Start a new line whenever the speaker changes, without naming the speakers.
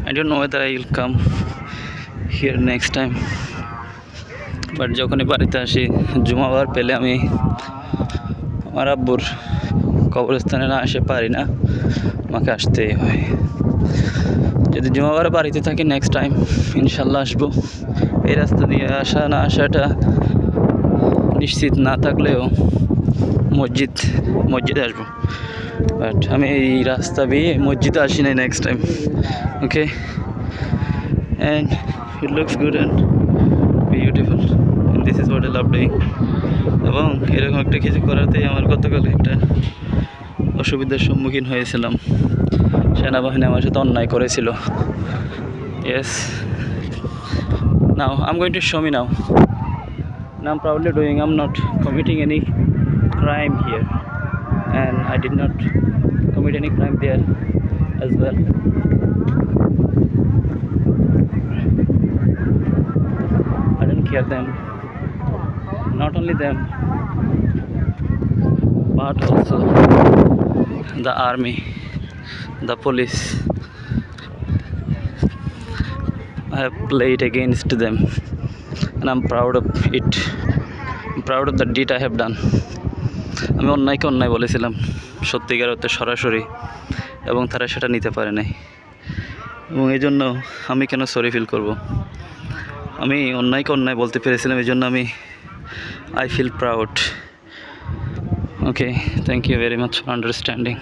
I don't know whether I will come here next time, but যখনই বাড়িতে আসি জুমাবার পেলে আমি আমার আব্বুর কবরস্থানে না আসে পারি না, আমাকে আসতেই হয়। যদি জুমাবার বাড়িতে থাকি নেক্সট টাইম ইনশাল্লাহ আসবো। এই রাস্তা দিয়ে আসা না আসাটা নিশ্চিত না থাকলেও মসজিদে আসবো, বাট আমি এই রাস্তা দিয়ে মসজিদে আসি নাই next time. Okay, and it looks good and beautiful, this is what I love doing. এবং এরকম একটা কিছু করাতেই আমার গতকাল একটা অসুবিধার সম্মুখীন হয়েছিলাম। সেনাবাহিনী আমার সাথে অন্যায় করেছিল। Yes, now I am going to show me now. Now I'm proudly doing, I'm not committing any crime here, and I did not commit any crime there as well. I don't care them, not only them but also the army, the police. I have played against them and I'm proud of it. I'm proud of the deed I have done. আমি অন্যায়কে অন্যায় বলেছিলাম সত্যিকার অর্থে সরাসরি, এবং তারা সেটা নিতে পারে নাই, এবং এই জন্য আমি কেন সরি ফিল করব। আমি অন্যায়কে অন্যায় বলতে পেরেছিলাম, এই জন্য I feel proud. Okay, thank you very much for understanding.